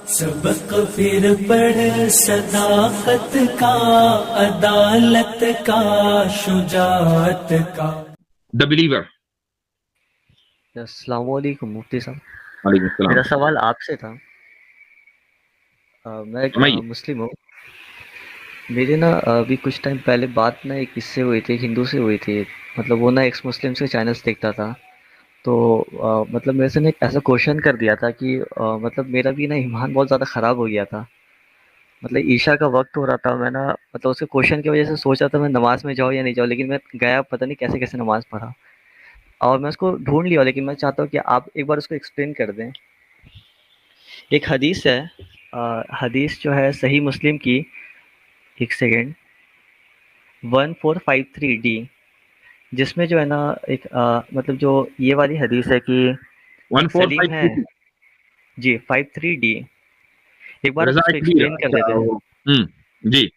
सबक फिर पढ़ सदाकत का, अदालत का, शुजाअत का। The believer. अस्सलाम वालेकुम मुफ्ती साहब। वालेकुम सलाम। मेरा सवाल आपसे था। मैं एक फरमाइए। मुस्लिम हूँ। मेरी ना अभी कुछ टाइम पहले बात ना एक इससे हुई थी, एक हिंदू से हुई थी। मतलब वो ना एक्स मुस्लिम से चैनल्स देखता था। तो मतलब मेरे से ना एक ऐसा क्वेश्चन कर दिया था कि मतलब मेरा भी ना ईमान बहुत ज़्यादा ख़राब हो गया था। मतलब ईशा का वक्त हो रहा था, मैं ना मतलब उसके क्वेश्चन की वजह से सोचा था मैं नमाज में जाऊँ या नहीं जाऊँ, लेकिन मैं गया, पता नहीं कैसे कैसे नमाज पढ़ा और मैं उसको ढूंढ लिया। लेकिन मैं चाहता हूँ कि आप एक बार उसको एक्सप्लेन कर दें। एक हदीस है, हदीस जो है सही मुस्लिम की, एक सेकेंड, 1453 डी, जिसमें जो है ना एक मतलब जो ये वाली हदीस है कि वन एक फोर सलीम फाइव है। Three two G 53 D. एक बार आप रजा उसको कबीर। एक्सप्लेन कर अच्छा देते हैं। जी।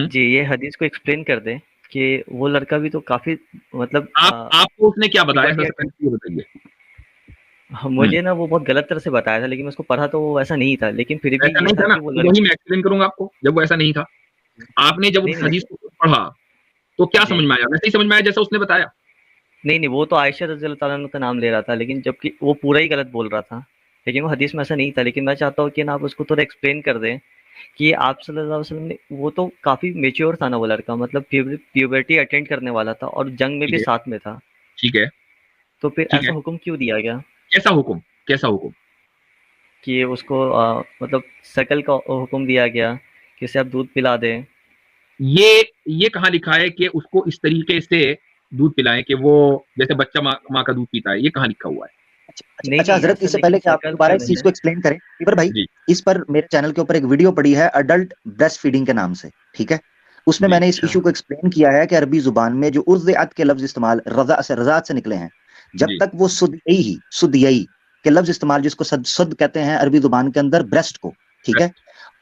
जी ये हदीस को एक्सप्लेन कर दें कि वो लड़का भी तो काफ़ी मतलब आपको उसने क्या एक बताया, बढ़िया। सबसे पहले ये बताइए। हम्म मुझे ना वो बहुत गलत तरह से बताया था, लेकिन मैं उसको पढ़ा तो वो वैसा नहीं था, लेकिन फिर भी ऐसा ये नहीं था था ना, कि वो तो वही लड़की। मैं एक्सप्लेन करूंगा आपको। जब वो ऐसा नहीं था, आपने जब नहीं उस नहीं हदीस को पढ़ा तो क्या जी समझ में आया? वैसे ही समझ में आया जैसा उसने बताया। नहीं, नहीं, वो तो आयशा रज़ियल्लाहु ताला अन्हा का नाम ले रहा था, लेकिन जबकि वो पूरा ही गलत बोल रहा था। लेकिन वो हदीस में ऐसा नहीं था, लेकिन मैं चाहता हूँ कि ना आप उसको थोड़ा एक्सप्लेन कर दें कि आप सल्लल्लाहु अलैहि वसल्लम ने, वो तो काफ़ी मैच्योर था ना वो लड़का, मतलब प्यूबर्टी अटेंड करने वाला था और जंग में ठीक भी है। साथ में था। ठीक है। तो फिर ठीक ऐसा है। हुक्म क्यों दिया गया कैसा हुक्म? कैसा हुक्म? कि उसको मतलब शकल का हुक्म दिया गया कि उसे आप दूध पिला दें? ये कहाँ लिखा है कि उसको इस तरीके से दूध पिलाएं कि वो जैसे बच्चा माँ का दूध पीता है? ये कहाँ लिखा हुआ है? अच्छा अच्छा नहीं, अच्छा, नहीं, हजरत, ऐसा इससे लेकिन पहले कि आप शकल दोबारा इस कहने चीज से। को एक्सप्लेन करें, इबर भाई, जी। इस पर मेरे चैनल के ऊपर एक वीडियो पड़ी है अडल्ट ब्रेस्ट फीडिंग के नाम से, ठीक है। उसमें जी। मैंने इस अच्छा। इशू को एक्सप्लेन किया है कि अरबी जुबान में जो उर्ज़ के लफ्ज इस्तेमाल रजात से निकले हैं, जब जी। तक वो सुदयई के लफ्ज इस्तेमाल, जिसको सद कहते हैं अरबी जुबान के अंदर ब्रेस्ट को, ठीक है।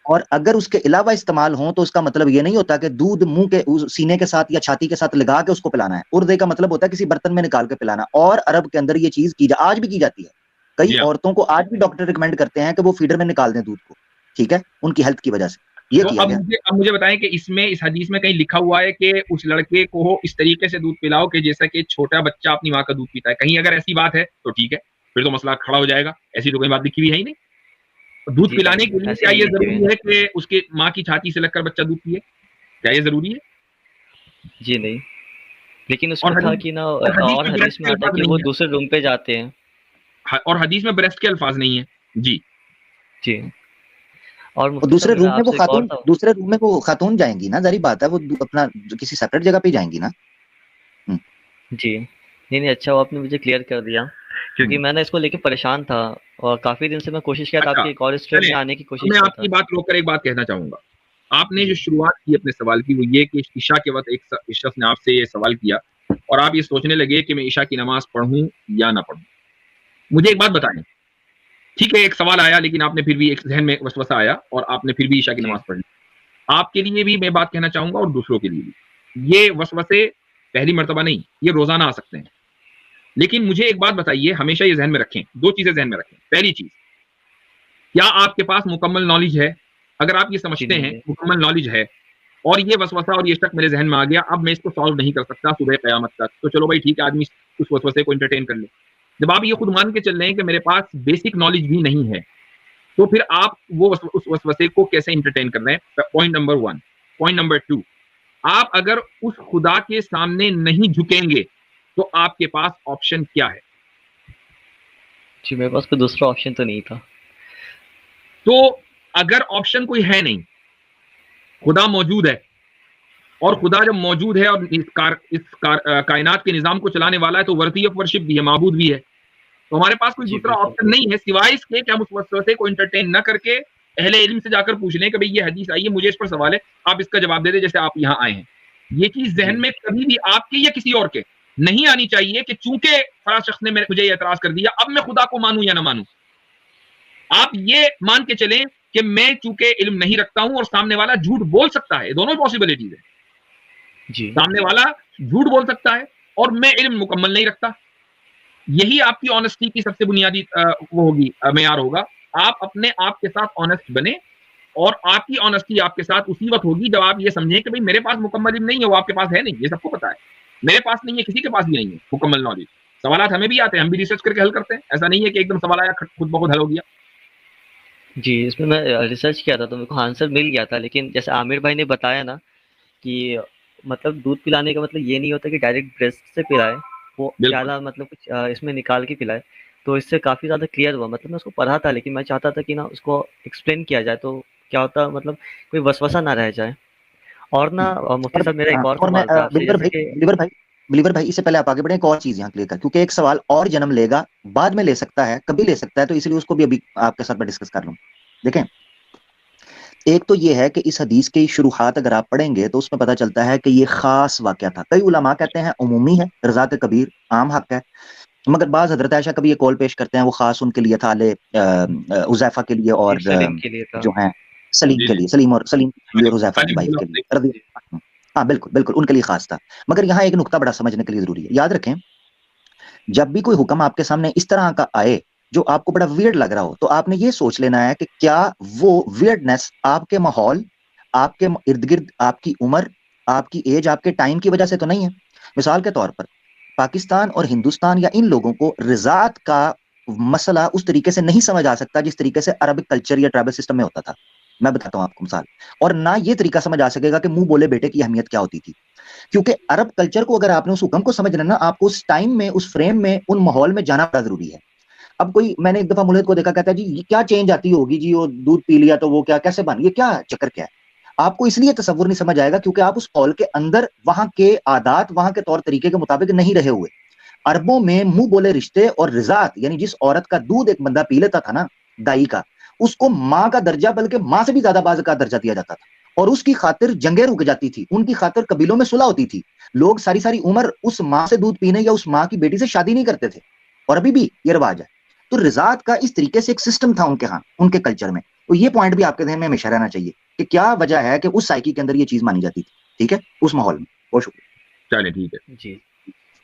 और अगर उसके अलावा इस्तेमाल हो तो उसका मतलब ये नहीं होता कि दूध मुंह के सीने के साथ या छाती के साथ लगा के उसको पिलाना है। उर्दे का मतलब होता है किसी बर्तन में निकाल के पिलाना। और अरब के अंदर ये चीज आज भी की जाती है। कई जी हाँ। औरतों को आज भी डॉक्टर रिकमेंड करते हैं कि वो फीडर में निकाल दें दूध को, ठीक है, उनकी हेल्थ की वजह से ये तो किया गया। अब मुझे बताएं कि इसमें, इस हदीस में कहीं लिखा हुआ है कि उस लड़के को इस तरीके से दूध पिलाओ कि जैसा कि छोटा बच्चा अपनी माँ का दूध पीता है? कहीं अगर ऐसी बात है तो ठीक है, फिर तो मसला खड़ा हो जाएगा। ऐसी तो कोई बात लिखी हुई है ही नहीं। तो दूध जी पिलाने नहीं, के लिए ऐसे क्या नहीं ये लिखे हुए। जरूरी है कि उसके माँ की छाती से लगकर बच्चा दूध पिए? क्या ये जरूरी है? जी नहीं, लेकिन उसमें और था हदीस कि ना, और हदीस और में ब्रेस्ट हदीस में के आता है अल्फाज कि वो नहीं है। दूसरे रूम पे जाते हैं। और हदीस में ब्रेस्ट के अल्फाज नहीं है। जी। जी। और और मुफ्ती साहब मेरा आपसे एक और था। दूसरे रूम में वो खातून जाएंगी ना, जारी बात है, वो अपना किसी सेपरेट जगह पे जाएंगी ना। हम्म, जी। नहीं, नहीं, अच्छा हुआ आपने मुझे क्लियर कर दिया, क्योंकि हम्म। मैं ना इसको लेके परेशान था और काफ़ी दिन से मैं कोशिश किया था, अच्छा, आपके एक और स्ट्रीम चलें। में आने की अब कोशिश मैं किया आपकी था। बात रोककर एक बात कहना चाहूंगा। आपने जो जी। शुरुआत की अपने सवाल की वो ये कि ईशा के वक्त एक शख्स ने आपसे ये सवाल किया और आप ये सोचने लगे कि मैं ईशा की नमाज पढ़ूं या ना पढ़ूं। मुझे एक बात जी। बताएं। ठीक है, एक सवाल आया, लेकिन आपने फिर भी, एक जहन में वसवसा आया और आपने फिर भी ईशा की जी। नमाज पढ़ ली। आपके लिए भी मैं बात कहना चाहूंगा और दूसरों के लिए भी। ये वसवसे पहली मर्तबा नहीं, ये रोजाना आ सकते हैं। लेकिन मुझे एक बात बताइए, हमेशा ये जहन में रखें, दो चीजें जहन में रखें। पहली चीज, क्या आपके पास मुकम्मल नॉलेज है? अगर आप ये जी समझते नहीं हैं है। मुकम्मल नॉलेज है और ये वसवसा और ये शक मेरे जहन में आ गया, अब मैं इसको सॉल्व नहीं कर सकता सुबह क़यामत तक, तो चलो भाई ठीक है, आदमी उस वसवसे को एंटरटेन कर ले। जब आप ये खुद मान के चल रहे हैं कि मेरे पास बेसिक नॉलेज भी नहीं है, तो फिर आप उस वसवसे को कैसे एंटरटेन कर रहे हैं? Point number one. Point number two, आप अगर उस खुदा के सामने नहीं झुकेंगे तो आपके पास ऑप्शन क्या है? जी, मेरे पास कोई दूसरा ऑप्शन तो नहीं था। तो अगर ऑप्शन कोई है नहीं, खुदा मौजूद है, और खुदा जब मौजूद है और कायनात के निजाम को चलाने वाला है, तो वर्दी ऑफ वर्शिप भी है, माबूद भी है। तो हमारे पास कोई जी दूसरा बिल्कुल। ऑप्शन नहीं है सिवाय इसके कि हम उस वसवसे को एंटरटेन न करके अहले इल्म से जाकर पूछ लें कि भाई ये हदीस आई है, मुझे इस पर सवाल है, आप इसका जवाब दे दें जैसे आप यहाँ आए हैं। ये चीज जहन जी। में कभी भी आपके या किसी और के नहीं आनी चाहिए कि चूंकि फला शख्स ने मुझे एतराज कर दिया, अब मैं खुदा को मानूं या ना मानूं। आप ये मान के चलें कि मैं चूंकि इल्म नहीं रखता हूं और सामने वाला झूठ बोल सकता है, दोनों पॉसिबिलिटीज है। जी। सामने वाला झूठ बोल सकता है और मैं इल्म मुकम्मल नहीं रखता। यही आपकी ऑनेस्टी की सबसे बुनियादी वो होगी, मेयार होगा। आप अपने आप के साथ ऑनेस्ट बने, और आपकी ऑनेस्टी आपके साथ उसी वक्त होगी जब आप ये समझें कि भाई मेरे पास मुकम्मल इल्म नहीं है, वो आपके पास है नहीं, ये सबको पता है। मेरे पास नहीं है, किसी के पास भी नहीं है मुकम्मल नॉलेज। सवालात हमें भी आते हैं, हम भी रिसर्च करके हल करते हैं। ऐसा नहीं है कि एकदम सवाल आया खुद ब खुद हल हो गया। जी, इसमें मैं रिसर्च किया था तो मेरे को आंसर मिल गया था, लेकिन जैसे आमिर भाई ने बताया ना कि मतलब दूध पिलाने का मतलब ये नहीं होता कि डायरेक्ट ब्रेस्ट से पिलाएं, वो बिल्कुल। ज़्यादा मतलब कुछ इसमें निकाल के पिलाएं। तो इससे काफ़ी ज़्यादा क्लियर हुआ। मतलब मैं उसको पढ़ा था, लेकिन मैं चाहता था कि ना उसको एक्सप्लेन किया जाए तो क्या होता, मतलब कोई वसवसा ना रह जाए। और ना मुफ्ती साहब, मेरा एक और और मैं सवाल था आपसे, बिलीवर जैसे भाई, कि बिलीवर भाई इससे पहले आप आगे बढ़े, एक और चीज यहाँ क्लियर कर, क्योंकि एक सवाल और जन्म लेगा, बाद में ले सकता है, कभी ले सकता है, तो इसलिए उसको भी अभी आपके साथ मैं डिस्कस कर लूं। देखें, एक तो ये है कि इस हदीस की शुरुआत अगर आप पढ़ेंगे तो उसमें पता चलता है कि ये खास वाकया था। कई उलमा कहते हैं उमूमी है, रज़ात कबीर आम हक है, मगर बाज हजरत आयशा कभी ये कॉल पेश करते हैं वो खास उनके लिए था, उजैफा के लिए और सलीम के लिए था। जो है सलीम जी के जी। लिए, सलीम और हुजैफा की वाइफ के लिए तालिब रज़ी। हाँ बिल्कुल बिल्कुल, उनके लिए खास था। मगर यहाँ एक नुक्ता बड़ा समझने के लिए जरूरी है, याद रखें, जब भी कोई हुक्म आपके सामने इस तरह का आए जो आपको बड़ा वियर्ड लग रहा हो, तो आपने ये सोच लेना है कि क्या वो वियर्डनेस आपके माहौल, आपके इर्द गिर्द, आपकी उम्र, आपकी एज, आपके टाइम की वजह से तो नहीं है। मिसाल के तौर पर पाकिस्तान और हिंदुस्तान या इन लोगों को रिजात का मसला उस तरीके से नहीं समझ आ सकता जिस तरीके से अरबिक कल्चर या ट्राइबल सिस्टम में होता था। मैं बताता हूं आपको मिसाल। और ना ये तरीका समझ आ सकेगा कि मुंह बोले बेटे की अहमियत क्या होती थी, क्योंकि अरब कल्चर को अगर आपने उस हुक्म को समझना ना, आपको उस टाइम में, उस फ्रेम में, उन माहौल में जाना बड़ा जरूरी है। अब कोई, मैंने एक दफा मुल्क को देखा, कहता है जी ये क्या चेंज आती होगी जी, वो दूध पी लिया तो वो क्या कैसे बन, ये क्या चक्कर क्या है। आपको इसलिए तसव्वुर नहीं समझ आएगा क्योंकि आप उस कौल के अंदर वहां के आदात, वहां के तौर तरीके के मुताबिक नहीं रहे हुए। अरबों में मुंह बोले रिश्ते और रिजात, यानी जिस औरत का दूध एक बंदा पी लेता था ना, दाई का, उसको माँ का दर्जा, बल्कि माँ से भी ज्यादा बाज का दर्जा दिया जाता था, और उसकी खातिर जंगें रुक जाती थी, उनकी खातिर कबीलों में सुलह होती थी। लोग सारी सारी उम्र उस माँ से दूध पीने या उस माँ की बेटी से शादी नहीं करते थे, और अभी भी ये रिवाज है। तो रिजात का इस तरीके से एक सिस्टम था उनके यहाँ, उनके कल्चर में। तो ये पॉइंट भी आपके ध्यान में हमेशा रहना चाहिए कि क्या वजह है कि उस साइकी के अंदर ये चीज मानी जाती थी, ठीक है, उस माहौल में। बहुत शुक्रिया। चलिए ठीक है, जी,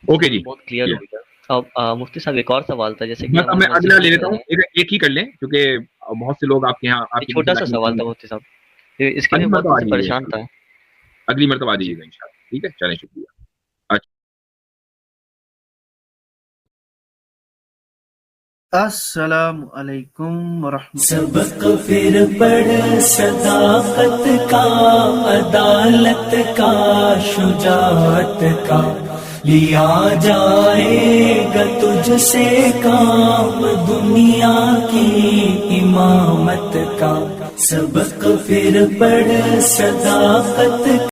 ओके जी। बहुत क्लियर हो गया। अब मुफ्ती साहब, एक और सवाल था, जैसे कि बस अब हमारी मैं अगला ले मस्जिद लेता हूँ, में एक ही कर लें, क्योंकि बहुत से लोग आपके यहाँ एक आपके छोटा सा पीछे सवाल लाइन था में। मुफ्ती साहब, इसके लिए अगली बहुत मरतबा आ दिन से जाइएगा परेशान इंशाल्लाह, था। अगली मरतबा आ जी, जाइएगा इंशाल्लाह, ठीक है, चलें, शुक्रिया। अच्छा, अस्सलामु अलैकुम वरहमतुल्लाह। सबक फिर पढ़ सदाकत का, अदालत का, शुजात का, लिया जाएगा तुझसे काम दुनिया की इमामत का। सबक फिर पढ़ सदाकत